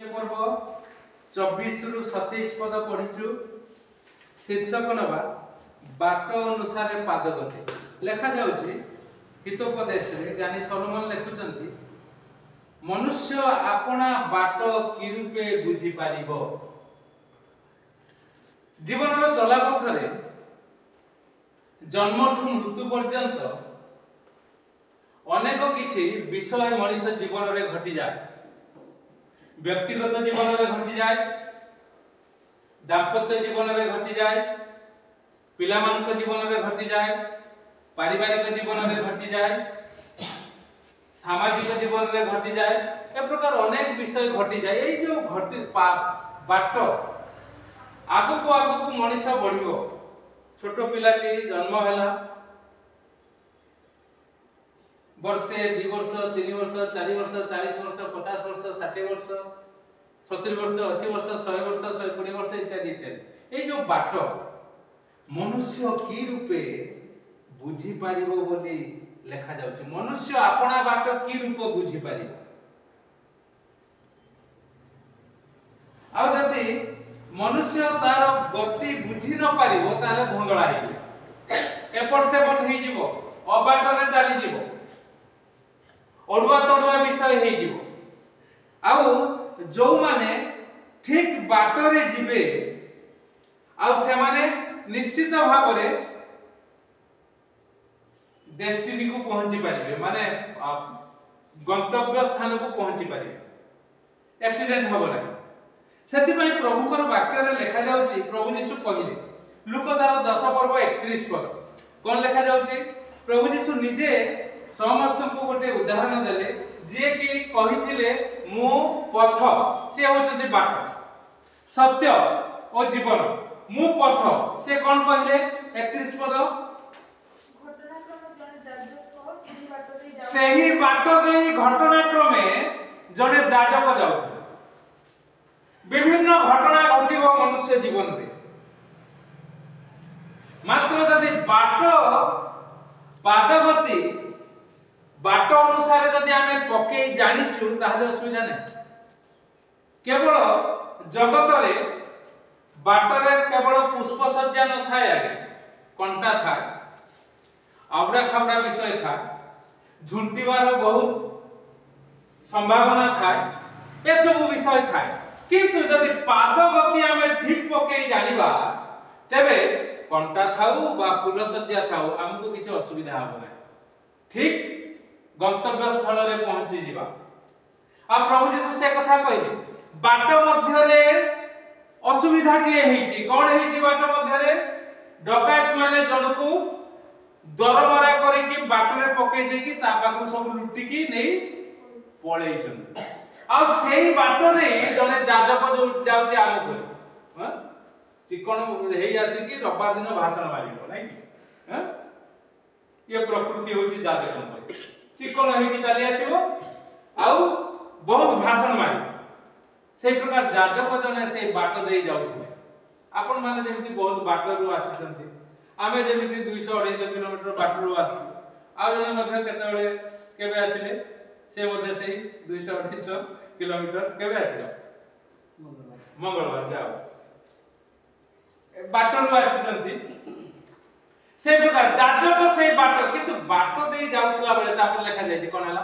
पर्व 24 रु 27 पद पढ़िचु। शीर्षक नवा बाट अनुसार पाद गति लेखा जाउची। हितोपदेश रे ज्ञानी सलोमन लेखुचंती मनुष्य आपना बाट कि रूपे बुझी पारिबो। जीवन चला पथरे जन्मठू मृत्यु पर्यंत अनेक किछि विषय मनुष्य जीवन रे घटी जाए। व्यक्तिगत जीवन में घटी जाए, दाम्पत्य जीवन में घटी जाए, पिलामान जीवन में घटी जाए, पारिवारिक जीवन में घटी जाए, सामाजिक जीवन में घटी जाए। ए प्रकार अनेक विषय घटी जाए। ये जो घटी बाट आगु को मनुष्य बढ़िबो। छोट पिलाटी जन्म हैला वर्षे 2 वर्ष 3 वर्ष 4 वर्ष 40 वर्ष 50 वर्ष 60 वर्ष 70 वर्ष 80 वर्ष 100 वर्ष 120 वर्ष इत्यादि इत्यादि। ये जो बाट मनुष्य की रूपे बुझी पारिबो बोली लेखा जाउची। मनुष्य अपना बाट की रूप बुझी पारिबो। आ जति मनुष्य तार गति बुझी न पारिबो ताले धंगळा हेबो। एपट सेपट हे जिवो, अबाटरे चली जिवो, अड़ुआ तड़ुआ विषय हे जिवो। आउ जो माने ठीक बाटरे जिबे आउ से माने निश्चित भाव रे डेस्टिनी को पहुंची पारिबे, माने गंतव्य स्थान को पहुंची पारिबे। एक्सीडेंट होबो ना। सेति पई प्रभुकर वाक्य रे लेखा जाउची। प्रभु यीशु कहिले लूक तार 10 पर्व 31 पद कोन लेखा जाउची। प्रभु यीशु निजे समस्त को गोटे उदाहरण देले जे कि कहिथिले मु पथ से होचंती बाट सत्य और जीवन। मु पथ से कोन कहिले 31 पद सही बाट देई घटनाक्रमे जने जाजक जाउथिले। विभिन्न घटना घटिबो मनुष्य जीवन रे। मात्र यदि बाट पादगति बाट अनुसार जदि आमे पके जानिचु ताहले असुविधा नै। केवल जगत रे बाट रे केवल पुष्प सज्जा न थाए, आगे कंटा थाए, आबड़ा खाबड़ा विषय थाए, झुंटीवार बहुत संभावना थाए, ए सब विषय थाए। किंतु यदि पादगति आमे ठीक पके जानिबा तेबे कंटा थाउ बा फूल सज्जा थाउ हमको किछ असुविधा हो नै। ठीक गंतव्य स्थल रे पहुंची जीवा। आ प्रभु यीशु से कथा कहले बाट मध्य रे असुविधा टिए हेची। कोन हेची बाट मध्य रे? डकायत माने जनकू दरमरा करी कि बाट रे पके दे कि ता पाखु सब लुटी कि नै पळेई चंद। आ सेही बाट रे जने जाजक जो जाउती आलो कर ह चिकन हेई आसी कि रविवार दिन भाषण मारिबो नै ह। ये प्रकृति होची जाजक चिकन हेकी चली आसीबो आउ बहुत भाषण मारी। से प्रकार जाजक जने से बाट दे जाउथिले। आपण माने जेमिति बहुत बाट रु आसीसंती, आमे जेमिति 200 250 किलोमीटर बाट रु आसु। आ जने मध्ये केते बेले केबे आसीले से मध्ये सेही 200 250 किलोमीटर केबे आसीला मंगलवार जाओ बाट रु आसीसंती। से प्रकार जाजक से बाट किंतु बाट दे जाउतला बेले तापर लेखा जाय छै कोन हला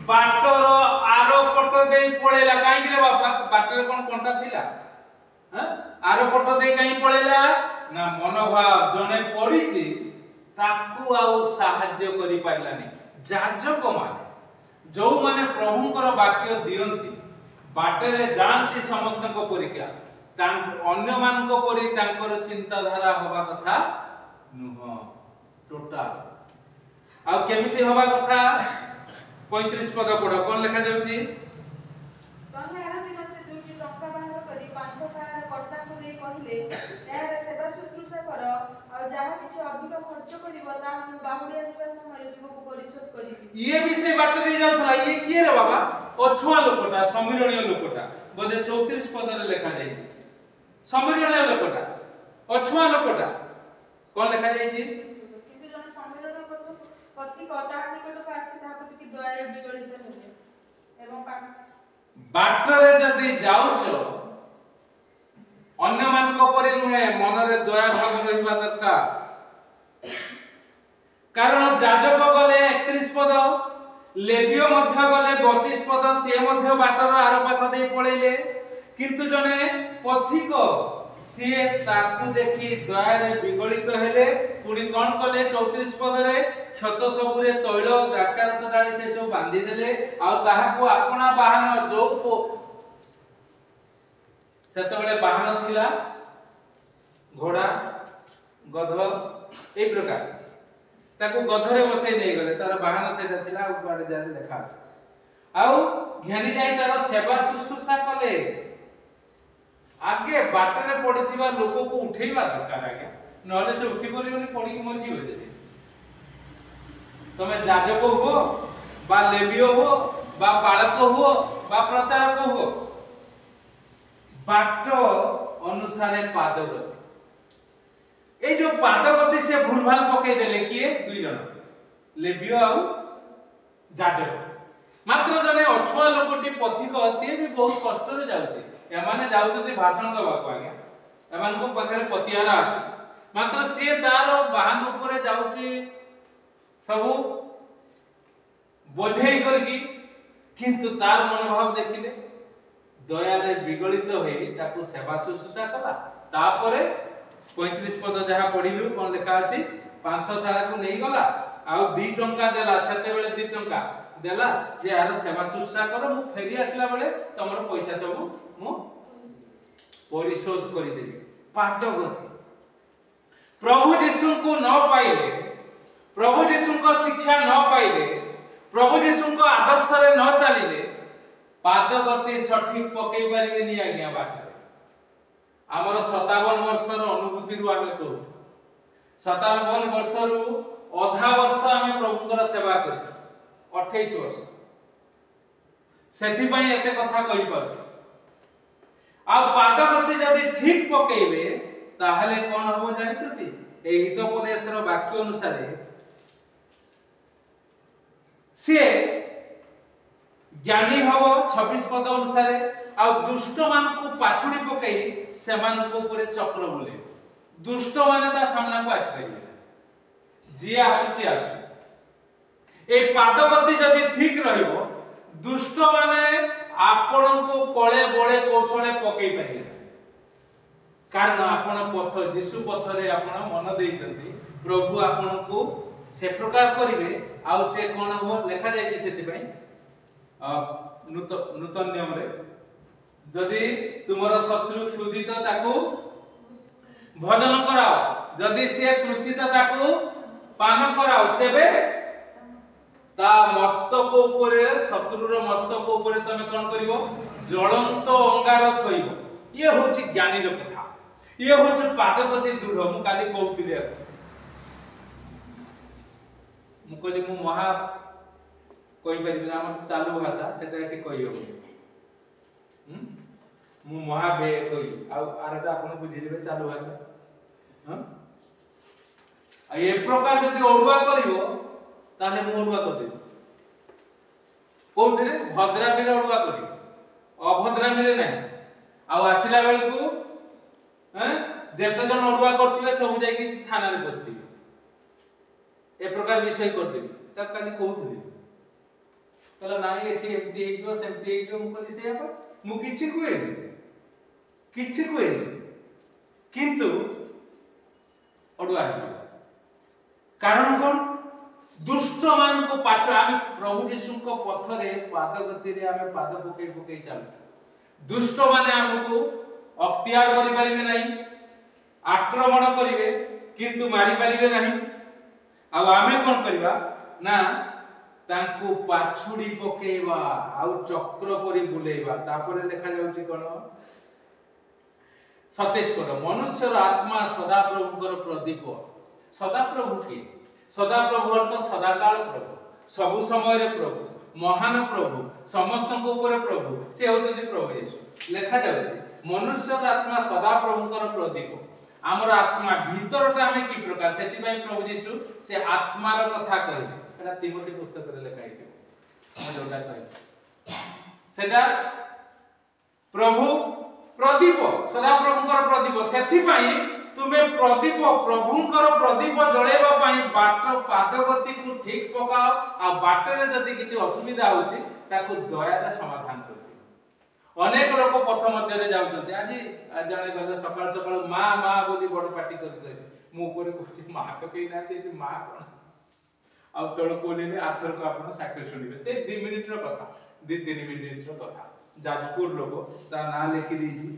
बाटर आरो पट दे पळेला। काई रे बापा बाटर कोन कोंटा थिला ह आरो पट दे काई पळेला ना मनोभाव जने पडिची ताकू आउ सहाय्य करि पारलानी। जाजक माने जो माने प्रभुकर वाक्य दियंती बाटरे जानती समस्त को परीक्षा अन्य मान को परि तांकर चिंताधारा होबा कथा नुह टोटल। आ केमिति होबा कथा 35 पद पढ कोन लेखा जाउची। तने आरो दिन से दुटी टक्का बाहर करी पांठशाला कट्टा को दे कहिले यार सेवा शुश्रूषा कर और जहा किछ अधिक खर्च करिवो ता हम बाहुडी आसबा समय तुमको परिशोध करिबी। ये विषय बाट दे जाउतला। ये किए रे बाबा अछुआ लोकटा समीरणीय लोकटा बोधे 34 पद रे लेखा जाय छै। समीरणीय लोकटा अछुआ लोकटा कोन लेखा जाय छै। किंतु जन समीरणीय ପଥିକ ତାହା ନିକଟକୁ ଆସି ତାହା ପ୍ରତି ଦୟାରେ ବିଗଳିତ ହେଲେ ଏବଂ ବାଟରେ ଯଦି ଯାଉଛ ଅନ୍ୟମାନଙ୍କ ପରି ନୁହେଁ, ମନରେ ଦୟା ଭାବ ରହିବା ଦରକାର। କାରଣ ଯାଜକ ଗଲେ 31 ପଦ, ଲେବୀୟ ମଧ୍ୟ ଗଲେ 32 ପଦ, ସେ ମଧ୍ୟ ବାଟର ଆର ପାଖ ଦେଇ ପଳେଇଲେ, କିନ୍ତୁ ଜଣେ ପଥିକ ସିଏ ତାକୁ ଦେଖି ଦୟାରେ ବିଗଳିତ ହେଲେ। ପୁଣି କଣ କଲେ? 34 ପଦରେ କ୍ଷତ ସବୁରେ ତୈଳ ଦ୍ରାକ୍ଷାରସ ଢାଳି ସେ ସବୁ ବାନ୍ଧି ଦେଲେ, ଆଉ ତାହାକୁ ଆପଣା ବାହନ, ଯୋଉ ସେତେବେଳେ ବାହନ ଥିଲା ଘୋଡ଼ା ଗଧ এই প্রকার, ତାକୁ ଗଧରେ ବସେଇ ନେଇ ଗଲେ, ତାର ବାହନ ସେଇଟା ଥିଲା, ଆଉ କୁଆଡେ ଯାଇ ଲେଖା ଅଛି। ଆଉ ଘେନି ଯାଇ ତାର ସେବା ଶୁଶ୍ରୂଷା କଲେ। ଆଗେ ବାଟରେ ପଡିଥିବା ଲୋକକୁ ଉଠେଇବା ଦରକାର ଆଜ୍ଞା, ନହେଲେ ସେ ଉଠି ପାରିବନି, ପଡିକି ମରିଯିବ। ଯଦି ତମେ ଯାଜକ ହୁଅ বা ଲେବୀୟ ହୁଅ বা ବାଳକ ହୁଅ বা ପ୍ରଚାରକ ହୁଅ, ବାଟ ଅନୁସାରେ ପାଦ ଗତି। এই যে পাদ গতি সে ভুলভাল পকাই দেলে কিয়ে? দুই জন, লেবীয় ଆଉ যাজক। মাত্র জনে অছুয়া লোকটি পথিক আছে, ବି ବହୁତ কষ্টରେ যাଉଛି। এমানে যাଉଛନ୍ତି ভাষণ দেବାକୁ আଜ୍ଞା, এମାନଙ୍କ ପାଖରେ ପତିଆରା ଅଛି, ମାତ୍ର ସିଏ ତାର ବାହନ ଉପରେ ଯାଉଛି ସବୁ ବୋଝେଇ କରିକି, କିନ୍ତୁ ତାର ମନୋଭାବ ଦେଖିଲେ ଦୟାରେ ବିଗଳିତ ହୋଇ ତାକୁ ସେବା ଶୁଶ୍ରୂଷା କଲା। ତାପରେ 35 ପଦ ଯାହା ପଢିଲୁ କଣ ଲେଖା ଅଛି? ପାନ୍ଥଶାଳାକୁ ନେଇ ଗଲା, ଆଉ 2 ଟଙ୍କା ଦେଲା। ସେତେବେଳେ 2 ଟଙ୍କା ଦେଲା ଯେ ଆର ସେବା ଶୁଶ୍ରୂଷା କର, ମୁଁ ଫେରି ଆସିଲା ବେଳେ ତମର ପଇସା ସବୁ ମୁଁ ପରିଶୋଧ କରିଦେବି। ପାଦ ଗତି। ପ୍ରଭୁ ଯୀଶୁଙ୍କୁ ନ ପାଇଲେ, ପ୍ରଭୁ ଯୀଶୁଙ୍କ ଶିକ୍ଷା ନ ପାଇଲେ, ପ୍ରଭୁ ଯୀଶୁଙ୍କ ଆଦର୍ଶରେ ନ ଚାଲିଲେ ପାଦ ଗତି ସଠିକ ପକେଇ ପାରିବେନି ଆଜ୍ଞା। ବାଟରେ ଆମର 57 ବର୍ଷର ଅନୁଭୂତିରୁ ଆମେ କହୁଛୁ, 57 ବର୍ଷରୁ ଅଧା ବର୍ଷ ଆମେ ପ୍ରଭୁଙ୍କର ସେବା କରିଛୁ, 28 ବର୍ଷ, ସେଥିପାଇଁ ଏତେ କଥା କହିପାରୁଛୁ। ଆଉ ପାଦ ଗତି ଯଦି ଠିକ ପକେଇବେ ତାହେଲେ କଣ ହବ ଜାଣିଛନ୍ତି? এই ହିତୋପଦେଶର ବାକ୍ୟ ଅନୁସାରେ ସିଏ ଜ୍ଞାନୀ ହବ 26 ପଦ ଅନୁସାରେ, ଆଉ ଦୁଷ୍ଟ ମାନଙ୍କୁ ପାଛୁଡି ପକେଇ ସେମାନଙ୍କ ଉପରେ ଚକ୍ର ବୁଲେ। ଦୁଷ୍ଟ ମାନେ ତା ସାମ୍ନାକୁ ଆସିପାରିବେ ନା, ଯିଏ ଆସୁଛି ଆସୁ। এই ପାଦ ଗତି ଯଦି ଠିକ ରହିବ, ଦୁଷ୍ଟ ମାନେ ଆପଣଙ୍କୁ କଳେ ବଳେ କୌଶଳେ ପକେଇ ପାରିବେ, କାରଣ ଆପଣ ପଥ ଯୀଶୁ ପଥରେ ଆପଣ ମନ ଦେଇଛନ୍ତି। ପ୍ରଭୁ ଆପଣଙ୍କୁ ସେ ପ୍ରକାର କରିବେ। ଆଉ ସେ କଣ ହବ ଲେଖା ଯାଇଛି ସେଥିପାଇଁ ନୂତନ ନିୟମରେ, ଯଦି ତୁମର ଶତ୍ରୁ କ୍ଷୁଧିତ ତାକୁ ଭୋଜନ କରାଅ, ଯଦି ସେ ତୃଷିତ ତାକୁ ପାନ କରାଅ, ତେବେ ତା ମସ୍ତକ ଉପରେ, ଶତ୍ରୁର ମସ୍ତକ ଉପରେ ତମେ କଣ କରିବ? ଜ୍ୱଳନ୍ତ ଅଙ୍ଗାର ଥୋଇବ। ଇଏ ହଉଛି ଜ୍ଞାନୀର କଥା, ଇଏ ହଉଛି ପାଦ ଗତି ଦୃଢ। ମୁଁ କାଲି କହୁଥିଲି, ମୁଁ କହିଲି ମୁଁ ମହା କହିପାରିବି ନା, ଆମର ଚାଲୁ ଭାଷା ସେଟା ଏଠି କହିହବ। ମୁଁ ମହାବେ କହିବି, ଆଉ ଆରଟା ଆପଣ ବୁଝିଯିବେ ଚାଲୁ ଭାଷା। ଆଉ ଏ ପ୍ରକାର ଯଦି ଅଡୁଆ କରିବ ତାହେଲେ ମୁଁ ଅଡୁଆ କରିଦେବି। କୋଉଥିରେ? ଭଦ୍ରାମୀରେ ଅଡୁଆ କରିବି, ଅଭଦ୍ରାମୀରେ ନାହିଁ। ଆଉ ଆସିଲା ବେଳକୁ ଯେତେ ଜଣ ଅଡୁଆ କରିଥିବେ ସବୁ ଯାଇକି ଥାନାରେ ବସିଥିବେ, ଏ ପ୍ରକାର ବିଷୟ କରିଦେବି। ତାକୁ କାଲି କହୁଥିଲି, କହିଲା ନାଇଁ ଏଠି ଏମିତି ହେଇଯିବ ସେମିତି ହେଇଯିବ। ମୁଁ କହିଲି ସେଇଆ ପା, ମୁଁ କିଛି କୁହେନି, କିଛି କୁହେନି, କିନ୍ତୁ ଅଡୁଆ ହେଇଯିବ। କାରଣ କଣ? ଦୁଷ୍ଟ ମାନଙ୍କୁ ପାଛ, ଆମେ ପ୍ରଭୁ ଯୀଶୁଙ୍କ ପଥରେ ପାଦ ଗତିରେ ଆମେ ପାଦ ପକେଇ ପକେଇ ଚାଲୁଛୁ। ଦୁଷ୍ଟ ମାନେ ଆମକୁ ଅକ୍ତିଆର କରିପାରିବେ ନାହିଁ, ଆକ୍ରମଣ କରିବେ କିନ୍ତୁ ମାରି ପାରିବେ ନାହିଁ। ଆଉ ଆମେ କଣ କରିବା ନା ତାଙ୍କୁ ପାଛୁଡି ପକେଇବା, ଆଉ ଚକ୍ର ପରି ବୁଲେଇବା। ତାପରେ ଲେଖା ଯାଉଛି କଣ? 27 ପଦ, ମନୁଷ୍ୟର ଆତ୍ମା ସଦାପ୍ରଭୁଙ୍କର ପ୍ରଦୀପ। ସଦାପ୍ରଭୁ କିଏ? ସଦାପ୍ରଭୁ ଅର୍ଥ ସଦାକାଳ ପ୍ରଭୁ, ସବୁ ସମୟରେ ପ୍ରଭୁ, ମହାନ ପ୍ରଭୁ, ସମସ୍ତଙ୍କ ଉପରେ ପ୍ରଭୁ, ସେ ହେଉଛନ୍ତି ପ୍ରଭୁ ଯୀଶୁ। ଲେଖା ଯାଉଛି ମନୁଷ୍ୟର ଆତ୍ମା ସଦାପ୍ରଭୁଙ୍କର ପ୍ରଦୀପ। ଆମର ଆତ୍ମା ଭିତରଟା ଆମେ କି ପ୍ରକାର, ସେଥିପାଇଁ ପ୍ରଭୁ ଯୀଶୁ ସେ ଆତ୍ମାର କଥା କହିଲେ। एटा तिमोथी पुस्तक रे लिखा है हम जोटा कहि सेटा प्रभु प्रदीप सदा प्रभुकर प्रदीप सेथि पई तुमे प्रदीप प्रभुकर प्रदीप जळेबा पई बाट पादगति को ठीक पकाओ आ बाटरे जदी किछि असुविधा होछि ताको दया रे समाधान करते अनेक लोक पथ मध्य रे जाउछथि आज जणे गले सकाळ सकाळ मां बोली बड़ पार्टी कर मो ऊपर कहछि मां तो केही नाते मां कोन आ तळ कोलिले आथर को आपण साक्ष्य सुनिबे से 2 मिनिट रो कथा 2-3 मिनिट रो कथा जाजपुर लोक ता ना लिखि दीजी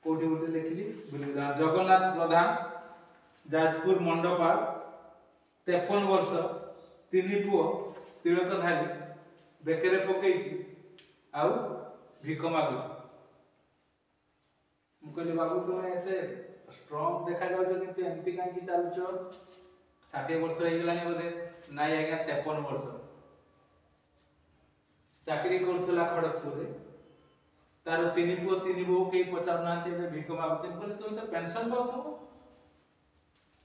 कोठी उठे लिखिली बोली जगन्नाथ प्रधान जाजपुर मंडपा 53 वर्ष 3 पुओ तिलक धारी बेकरे पकेइछि आउ भिक मागुछि मुकली बाबू तुम एते स्ट्रांग देखा जाउ किंतु एमती काई की चालुछो 60 वर्ष हो गेलानी बोले नाइ आज्ञा 53 वर्ष चाकरी करथला खड़गपुर रे तार 3 पुओ 3 बहु के पचार नांते भिक मागुछि बोले तुम तो पेंशन पाउतो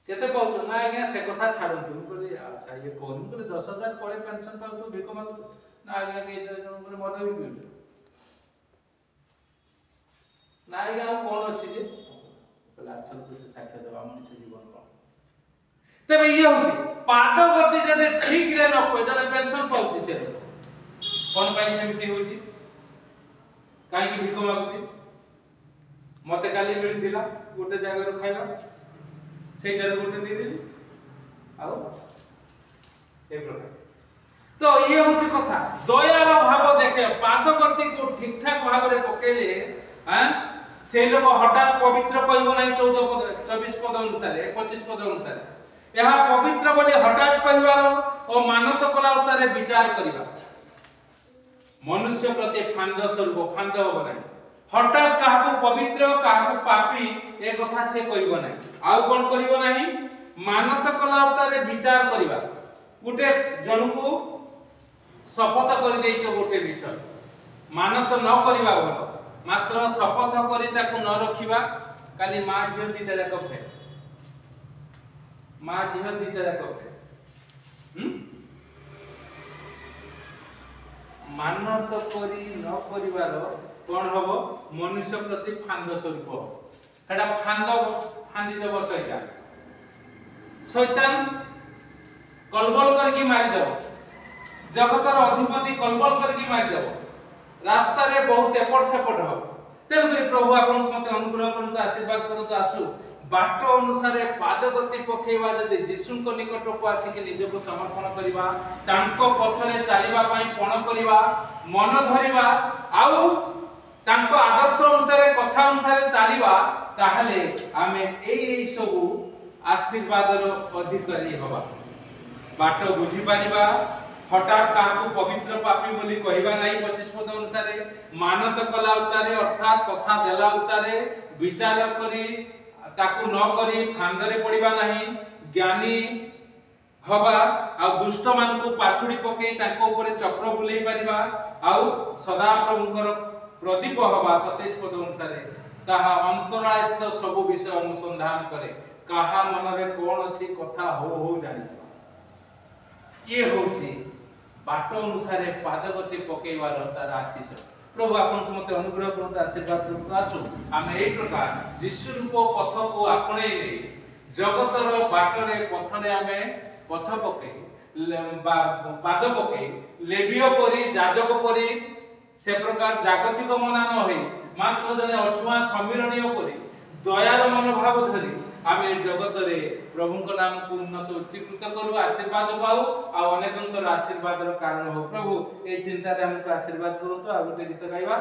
केते पाउतो ना आज्ञा से कथा छाडंतु बोले अच्छा ये कोन बोले 10000 पड़े पेंशन पाउतो भिक मागुतो ना आज्ञा के बोले मद भी पिउतो ना आज्ञा कोन अछि जे बोले अच्छा तो से साक्ष्य देबा मनुष्य जीवन को तबे ये होछि पादगति जदे ठीक रे न कोइ जने पेंशन पाउछि से कोन पई सेमति होछि काई की भिक मागुछि मते काली मिलथिला गोटे जगह रो खाइला सेटार गोटे दे देली आउ ए प्रकार तो ये होछि कथा दयार भाव देखे पादगति को ठीक ठाक भाव रे पकेले हां से लोग हठात पवित्र कहबो नहीं 14 पद 24 पद अनुसार 25 पद अनुसार यह पवित्र बोली हठात कहबार और मानत कला उतारे विचार करिबा मनुष्य प्रति फांद स्वरूप फांद हो नहीं हठात काहाको पवित्र काहाको पापी ए कथा से कहबो नहीं आउ कोन करबो नहीं मानत कला उतारे विचार करिबा गुटे जणुको शपथ कर देइछो गोटे विषय मानत न करिबा भलो मात्र शपथ करी ताको न रखिबा काली मां झियो दिटा जाक भे मां झियो दिटा जाक भे मानत करी न करिवार कोन हबो मनुष्य प्रति फांद स्वरूप हेडा फांदी देबो शैतान कलबल करके मारी देबो जगतर अधिपति कलबल करके मारी देबो रास्ता रे बहुत एपट सेपट हो तेल करी प्रभु आपन मते अनुग्रह करंतु आशीर्वाद करंतु आसु बाट अनुसार पादगति पकेवा जदि यीशु को निकट को आसी के निज को समर्पण करिवा तांको पथरे चलीबा पई पण करिवा मन धरिवा आउ तांको आदर्श अनुसार कथा अनुसार चलीवा ताहले आमे एई सब आशीर्वादर अधिकारी होबा बाट बुझी पारिबा हठात काहाको पवित्र पापी बोली कहबा नाही 25 पद अनुसार मानत कला उतारे अर्थात कथा देला उतारे विचार करी ताकू न करी फांदरे पड़िबा नाही ज्ञानी हवा आ दुष्ट मान को पाछुडी पके ताको ऊपर चक्र बुलेई परिबा आ सदा प्रभुकर प्रदीप हवा 27 पद अनुसार ताहा अंतरायस्थ सब विषय अनुसंधान करे काहा मन रे कोन अछि कथा हो जानि ये होछि बाट अनुसार पादगति पकेवार तार आशीष प्रभु आपन को मते अनुग्रह करत आशीर्वाद करत आसु आमे एई प्रकार यीशु रूप पथ को आपणे ले जगतर बाटरे पथरे आमे पथ पके पाद पके लेबियो परी जाजक परी से प्रकार जागतिक मना न होई मात्र जने अछुआ समीरणीय परी दयार मनोभाव धरी आमे जगत रे प्रभु को नाम को उन्नत उच्चीकृत करू आशीर्वाद पाऊ आ अनेकंकर आशीर्वादर कारण हो प्रभु ए चिंता रे हमको आशीर्वाद करंतु आ गोटे गीत गाइबा